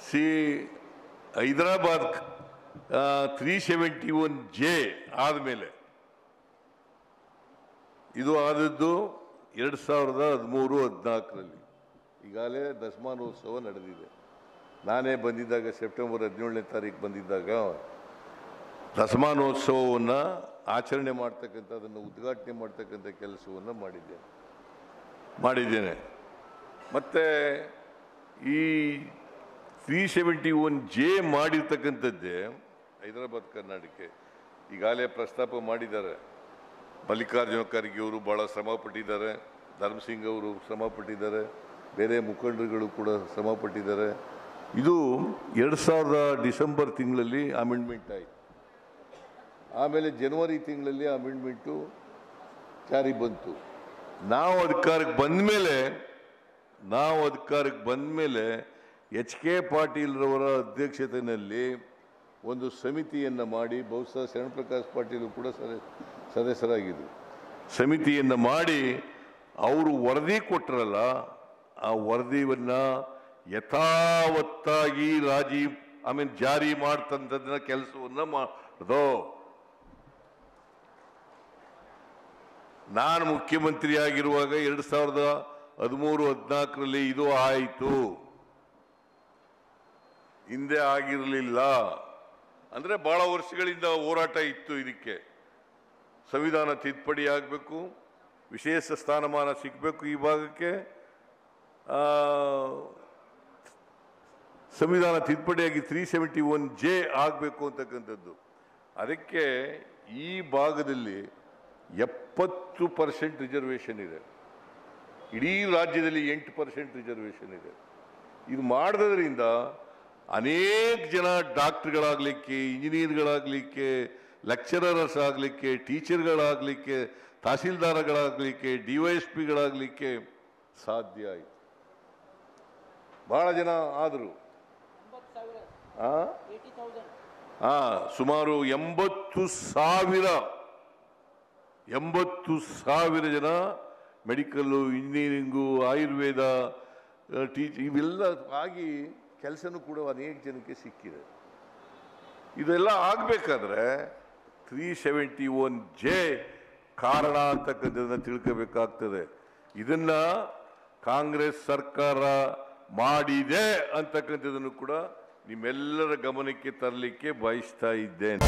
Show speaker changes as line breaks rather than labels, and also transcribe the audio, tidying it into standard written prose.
C Hyderabad 371J ಆದಮೇಲೆ ಇದು ಆದದ್ದು 2013-14ರಲ್ಲಿ. ಈಗಾಗಲೇ ದಶಮಾನೋತ್ಸವ ನಡೆದಿದೆ. ನಾನೇ ಬಂದಿದ್ದಾಗ ಸೆಪ್ಟೆಂಬರ್ 17ನೇ ತಾರೀಕು ಬಂದಿದ್ದಾಗ ದಶಮಾನೋತ್ಸವವನ್ನು ಆಚರಣೆ ಮಾಡ್ತಕ್ಕಂಥ ಅದನ್ನು ಉದ್ಘಾಟನೆ ಮಾಡ್ತಕ್ಕಂಥ ಕೆಲಸವನ್ನು ಮಾಡಿದ್ದೇನೆ. ಮತ್ತು ಈ 371J ಮಾಡಿರ್ತಕ್ಕಂಥದ್ದೇ ಹೈದರಾಬಾದ್ ಕರ್ನಾಟಕ ಈಗಾಗಲೇ ಪ್ರಸ್ತಾಪ ಮಾಡಿದ್ದಾರೆ. ಮಲ್ಲಿಕಾರ್ಜುನ ಖರ್ಗೆ ಅವರು ಭಾಳ ಶ್ರಮಪಟ್ಟಿದ್ದಾರೆ, ಧರ್ಮಸಿಂಗ್ ಅವರು ಶ್ರಮಪಟ್ಟಿದ್ದಾರೆ, ಬೇರೆ ಮುಖಂಡರುಗಳು ಕೂಡ ಶ್ರಮಪಟ್ಟಿದ್ದಾರೆ. ಇದು 2000 ಡಿಸೆಂಬರ್ ತಿಂಗಳಲ್ಲಿ ಅಮೆಂಡ್ಮೆಂಟ್ ಆಯಿತು. ಆಮೇಲೆ ಜನವರಿ ತಿಂಗಳಲ್ಲಿ ಅಮೆಂಡ್ಮೆಂಟು ಜಾರಿ ಬಂತು. ನಾವು ಅಧಿಕಾರಕ್ಕೆ ಬಂದ ಮೇಲೆ HK ಪಾಟೀಲ್ರವರ ಅಧ್ಯಕ್ಷತೆಯಲ್ಲಿ ಒಂದು ಸಮಿತಿಯನ್ನು ಮಾಡಿ, ಬಹುಶಃ ಶರಣಪ್ರಕಾಶ್ ಪಾಟೀಲ್ ಕೂಡ ಸದಸ್ಯರಾಗಿದ್ದರು, ಸಮಿತಿಯನ್ನು ಮಾಡಿ ಅವರು ವರದಿ ಕೊಟ್ಟರಲ್ಲ, ಆ ವರದಿಯನ್ನು ಯಥಾವತ್ತಾಗಿ ಜಾರಿ ಮಾಡ್ತಂಥದ್ದನ್ನ ಕೆಲಸವನ್ನು ಮಾಡಿದೋ. ನಾನು ಮುಖ್ಯಮಂತ್ರಿ ಆಗಿರುವಾಗ 2013-14ರಲ್ಲಿ ಇದು ಆಯಿತು, ಹಿಂದೆ ಆಗಿರಲಿಲ್ಲ. ಅಂದರೆ ಬಹಳ ವರ್ಷಗಳಿಂದ ಹೋರಾಟ ಇತ್ತು. ಇದಕ್ಕೆ ಸಂವಿಧಾನ ತಿದ್ದುಪಡಿ ಆಗಬೇಕು, ವಿಶೇಷ ಸ್ಥಾನಮಾನ ಸಿಗಬೇಕು, ಈ ಭಾಗಕ್ಕೆ ಸಂವಿಧಾನ ತಿದ್ದುಪಡಿಯಾಗಿ 371J ಆಗಬೇಕು ಅಂತಕ್ಕಂಥದ್ದು. ಅದಕ್ಕೆ ಈ ಭಾಗದಲ್ಲಿ 70% ರಿಸರ್ವೇಷನ್ ಇದೆ. ಇಡೀ ರಾಜ್ಯದಲ್ಲಿ 8% ರಿಸರ್ವೇಷನ್ ಇದೆ. ಇದು ಮಾಡೋದ್ರಿಂದ ಅನೇಕ ಜನ ಡಾಕ್ಟರ್ಗಳಾಗಲಿಕ್ಕೆ, ಇಂಜಿನಿಯರ್ಗಳಾಗಲಿಕ್ಕೆ, ಲೆಕ್ಚರರ್ಸ್ ಆಗಲಿಕ್ಕೆ, ಟೀಚರ್ಗಳಾಗಲಿಕ್ಕೆ, ತಹಸೀಲ್ದಾರ್ಗಳಾಗಲಿಕ್ಕೆ, DYSPಗಳಾಗಲಿಕ್ಕೆ ಸಾಧ್ಯ ಆಯಿತು. ಬಹಳ ಜನ ಆದರು. ಸುಮಾರು 80,000 ಜನ ಮೆಡಿಕಲ್ಲು, ಇಂಜಿನಿಯರಿಂಗು, ಆಯುರ್ವೇದ, ಇವೆಲ್ಲ ಆಗಿ ಕೆಲಸನೂ ಕೂಡ ಅನೇಕ ಜನಕ್ಕೆ ಸಿಕ್ಕಿದೆ. ಇದೆಲ್ಲ ಆಗಬೇಕಾದ್ರೆ 371J ಕಾರಣ ಅಂತಕ್ಕಂಥದ್ದನ್ನು ತಿಳ್ಕೋಬೇಕಾಗ್ತದೆ. ಇದನ್ನ ಕಾಂಗ್ರೆಸ್ ಸರ್ಕಾರ ಮಾಡಿದೆ ಅಂತಕ್ಕಂಥದ್ದನ್ನು ಕೂಡ ನಿಮ್ಮೆಲ್ಲರ ಗಮನಕ್ಕೆ ತರಲಿಕ್ಕೆ ಬಯಸ್ತಾ ಇದ್ದೇನೆ.